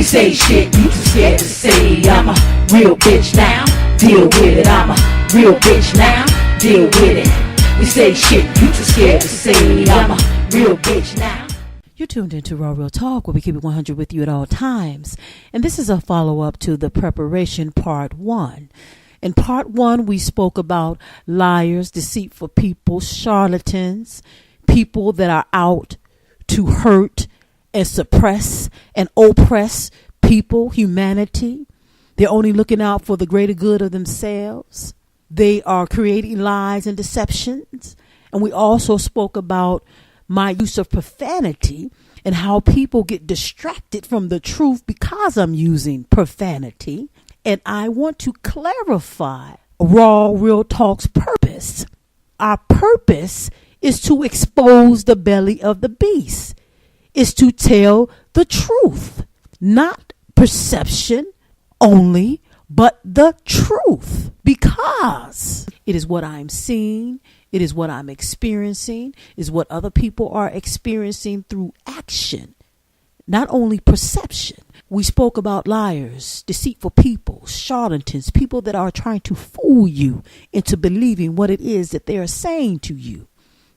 say shit you too scared to say. I'm a real bitch now, deal with it. I'm a real bitch now, deal with it. We say shit you too scared to say. I'm a real bitch now. You're tuned into Raw Real Talk, where we keep it 100 with you at all times. And this is a follow-up to the preparation part 1. In part 1, we spoke about liars, deceitful people, charlatans, people that are out to hurt and suppress and oppress people, humanity. They're only looking out for the greater good of themselves. They are creating lies and deceptions. And we also spoke about my use of profanity and how people get distracted from the truth because I'm using profanity. And I want to clarify Raw Real Talk's purpose. Our purpose is to expose the belly of the beast, is to tell the truth, not perception only, but the truth, because it is what I'm seeing. It is what I'm experiencing, is what other people are experiencing through action, not only perception. We spoke about liars, deceitful people, charlatans, people that are trying to fool you into believing what it is that they are saying to you.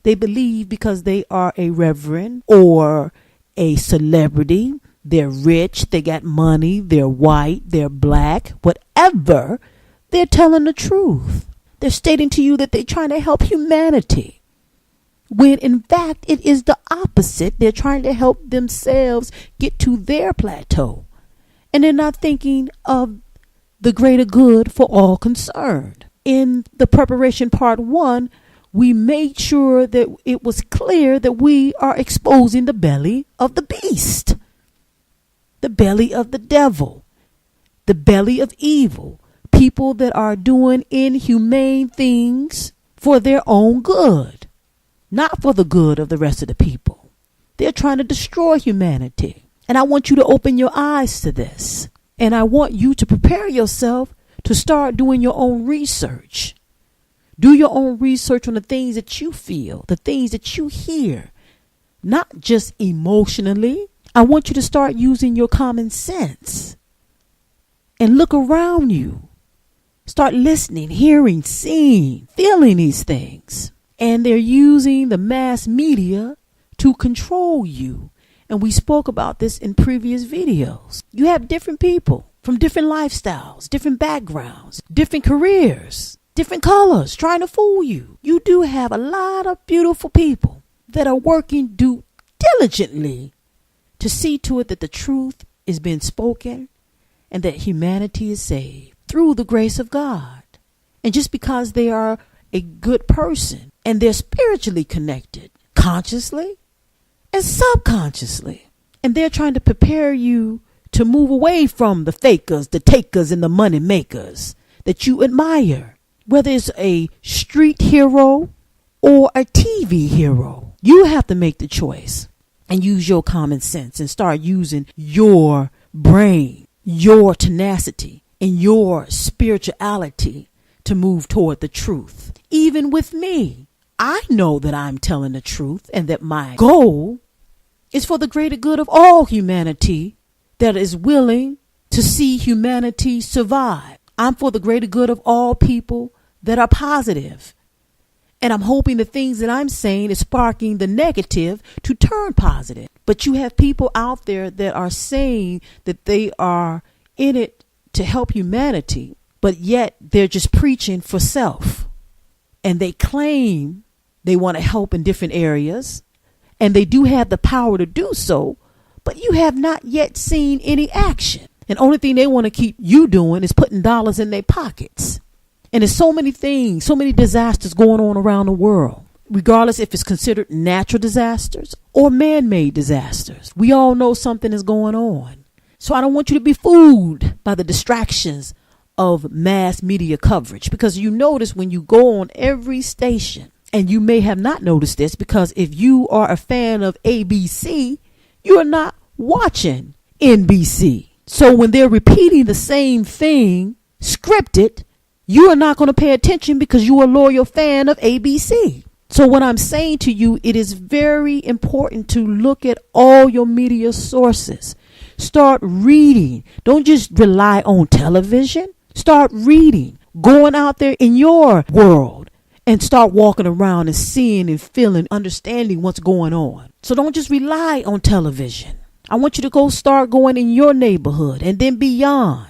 They believe because they are a reverend or a celebrity, they're rich, they got money, they're white, they're black, whatever, they're telling the truth. They're stating to you that they're trying to help humanity, when in fact it is the opposite. They're trying to help themselves get to their plateau, and they're not thinking of the greater good for all concerned. In the preparation part 1, we made sure that it was clear that we are exposing the belly of the beast, the belly of the devil, the belly of evil. People that are doing inhumane things for their own good, not for the good of the rest of the people. They're trying to destroy humanity. And I want you to open your eyes to this. And I want you to prepare yourself to start doing your own research. Do your own research on the things that you feel, the things that you hear, not just emotionally. I want you to start using your common sense and look around you. Start listening, hearing, seeing, feeling these things. And they're using the mass media to control you. And we spoke about this in previous videos. You have different people from different lifestyles, different backgrounds, different careers, different colors trying to fool you. You do have a lot of beautiful people that are working diligently to see to it that the truth is being spoken and that humanity is saved through the grace of God. And just because they are a good person and they're spiritually connected, consciously and subconsciously, and they're trying to prepare you to move away from the fakers, the takers, and the money makers that you admire, whether it's a street hero or a TV hero. You have to make the choice and use your common sense and start using your brain, your tenacity, and your spirituality to move toward the truth. Even with me, I know that I'm telling the truth and that my goal is for the greater good of all humanity that is willing to see humanity survive. I'm for the greater good of all people that are positive. And I'm hoping the things that I'm saying is sparking the negative to turn positive. But you have people out there that are saying that they are in it to help humanity, but yet they're just preaching for self. And they claim they want to help in different areas, and they do have the power to do so, but you have not yet seen any action. And the only thing they want to keep you doing is putting dollars in their pockets. And there's so many things, so many disasters going on around the world, regardless if it's considered natural disasters or man-made disasters. We all know something is going on. So I don't want you to be fooled by the distractions of mass media coverage, because you notice when you go on every station, and you may have not noticed this because if you are a fan of ABC, you're not watching NBC. So when they're repeating the same thing scripted, you are not going to pay attention because you're a loyal fan of ABC. So what I'm saying to you, it is very important to look at all your media sources Start reading. Don't just rely on television. Start reading, going out there in your world and start walking around and seeing and feeling, understanding what's going on. So don't just rely on television. I want you to start going in your neighborhood and then beyond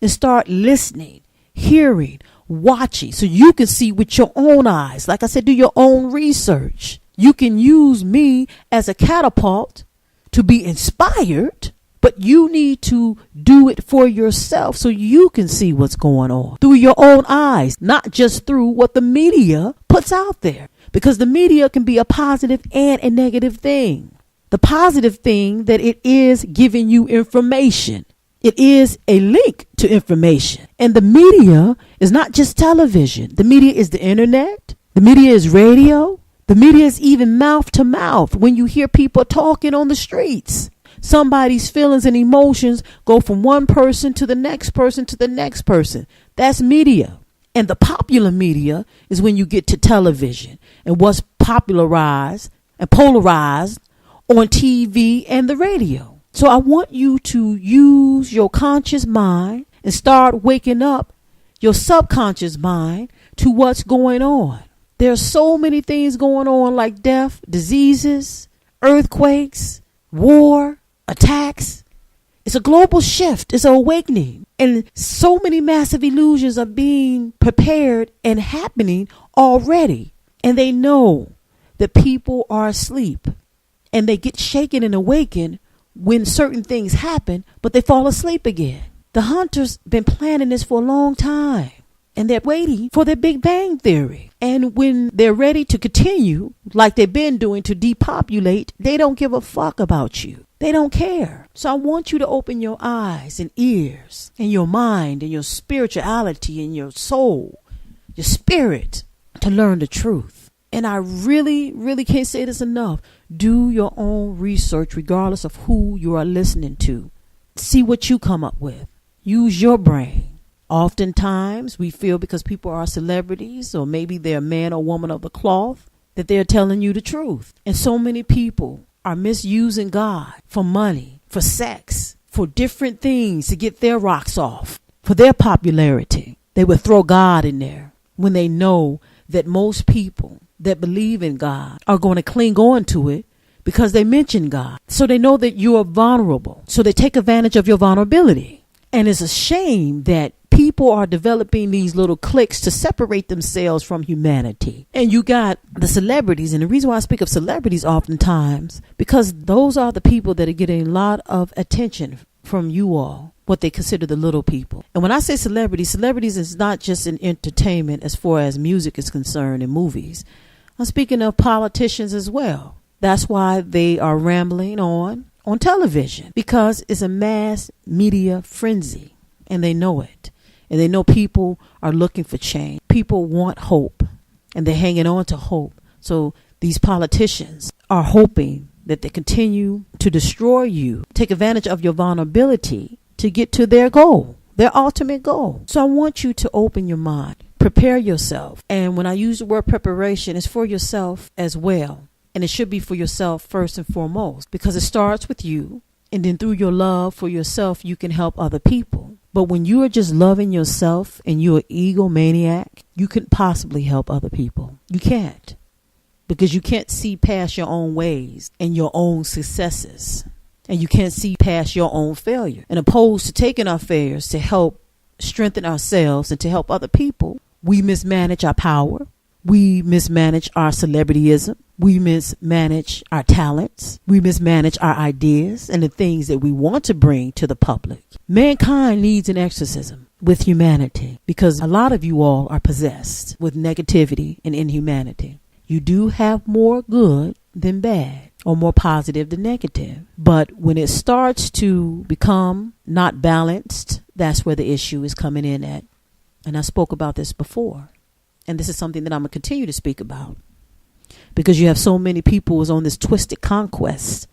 and start listening, hearing, watching so you can see with your own eyes. Like I said, do your own research. You can use me as a catapult to be inspired, but you need to do it for yourself so you can see what's going on through your own eyes, not just through what the media puts out there, because the media can be a positive and a negative thing. The positive thing that it is giving you information. It is a link to information. And the media is not just television. The media is the internet. The media is radio. The media is even mouth to mouth when you hear people talking on the streets. Somebody's feelings and emotions go from one person to the next person to the next person. That's media. And the popular media is when you get to television and what's popularized and polarized on TV and the radio. So I want you to use your conscious mind and start waking up your subconscious mind to what's going on. There's so many things going on like death, diseases, earthquakes, war, attacks. It's a global shift. It's an awakening. And so many massive illusions are being prepared and happening already. And they know that people are asleep. And they get shaken and awakened when certain things happen, but they fall asleep again. The hunters been planning this for a long time. And they're waiting for their Big Bang Theory. And when they're ready to continue, like they've been doing to depopulate, they don't give a fuck about you. They don't care. So I want you to open your eyes and ears and your mind and your spirituality and your soul, your spirit, to learn the truth. And I really, really can't say this enough. Do your own research regardless of who you are listening to. See what you come up with. Use your brain. Oftentimes we feel because people are celebrities or maybe they're a man or woman of the cloth that they're telling you the truth. And so many people are misusing God for money, for sex, for different things to get their rocks off, for their popularity. They would throw God in there when they know that most people that believe in God are going to cling on to it because they mention God. So they know that you are vulnerable. So they take advantage of your vulnerability. And it's a shame that people are developing these little cliques to separate themselves from humanity. And you got the celebrities. And the reason why I speak of celebrities oftentimes, because those are the people that are getting a lot of attention from you all, what they consider the little people. And when I say celebrities is not just in entertainment as far as music is concerned and movies. I'm speaking of politicians as well. That's why they are rambling on television, because it's a mass media frenzy and they know it. And they know people are looking for change. People want hope and they're hanging on to hope. So these politicians are hoping that they continue to destroy you, take advantage of your vulnerability to get to their goal, their ultimate goal. So I want you to open your mind, prepare yourself. And when I use the word preparation, it's for yourself as well. And it should be for yourself first and foremost, because it starts with you. And then through your love for yourself, you can help other people. But when you are just loving yourself and you're an egomaniac, you couldn't possibly help other people. You can't. Because you can't see past your own ways and your own successes. And you can't see past your own failure. And opposed to taking our failures to help strengthen ourselves and to help other people, we mismanage our power. We mismanage our celebrityism. We mismanage our talents. We mismanage our ideas and the things that we want to bring to the public. Mankind needs an exorcism with humanity, because a lot of you all are possessed with negativity and inhumanity. You do have more good than bad, or more positive than negative. But when it starts to become not balanced, that's where the issue is coming in at. And I spoke about this before. And this is something that I'm going to continue to speak about, because you have so many people who's on this twisted conquest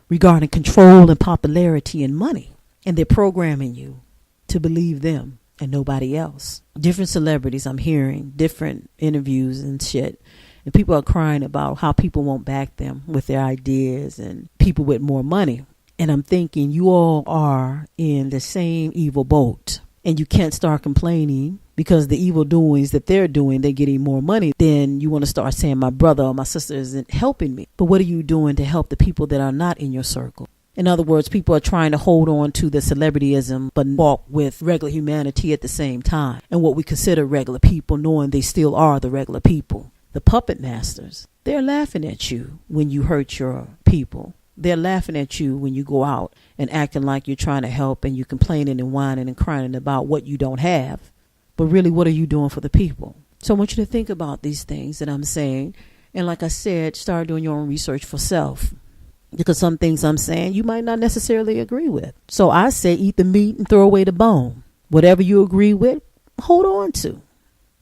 regarding control and popularity and money. And they're programming you to believe them and nobody else. Different celebrities, I'm hearing different interviews and shit. And people are crying about how people won't back them with their ideas, and people with more money. And I'm thinking you all are in the same evil boat. And you can't start complaining because the evil doings that they're doing, they're getting more money. Then you want to start saying my brother or my sister isn't helping me. But what are you doing to help the people that are not in your circle? In other words, people are trying to hold on to the celebrityism but walk with regular humanity at the same time. And what we consider regular people, knowing they still are the regular people. The puppet masters, they're laughing at you when you hurt your people. They're laughing at you when you go out and acting like you're trying to help and you're complaining and whining and crying about what you don't have. But really, what are you doing for the people? So I want you to think about these things that I'm saying. And like I said, start doing your own research for self. Because some things I'm saying you might not necessarily agree with. So I say eat the meat and throw away the bone. Whatever you agree with, hold on to.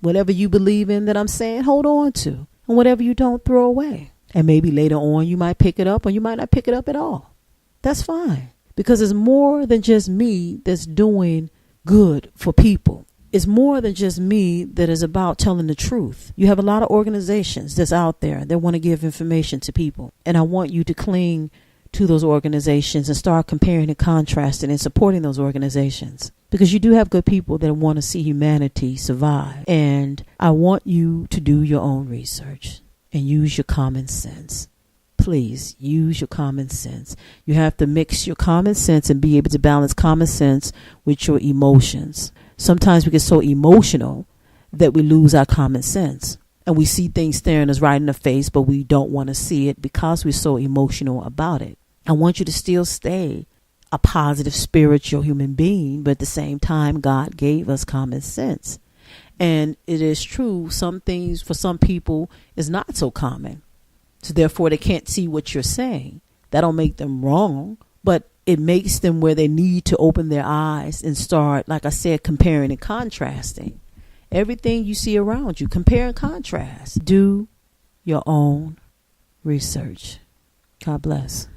Whatever you believe in that I'm saying, hold on to. And whatever you don't, throw away. And maybe later on you might pick it up or you might not pick it up at all. That's fine. Because it's more than just me that's doing good for people. It's more than just me that is about telling the truth. You have a lot of organizations that's out there that want to give information to people. And I want you to cling to those organizations and start comparing and contrasting and supporting those organizations. Because you do have good people that want to see humanity survive. And I want you to do your own research. And use your common sense. Please use your common sense. You have to mix your common sense and be able to balance common sense with your emotions. Sometimes we get so emotional that we lose our common sense. And we see things staring us right in the face, but we don't want to see it because we're so emotional about it. I want you to still stay a positive spiritual human being, but at the same time, God gave us common sense. And it is true, some things for some people is not so common. So therefore, they can't see what you're saying. That don't make them wrong, but it makes them where they need to open their eyes and start, like I said, comparing and contrasting. Everything you see around you, compare and contrast. Do your own research. God bless.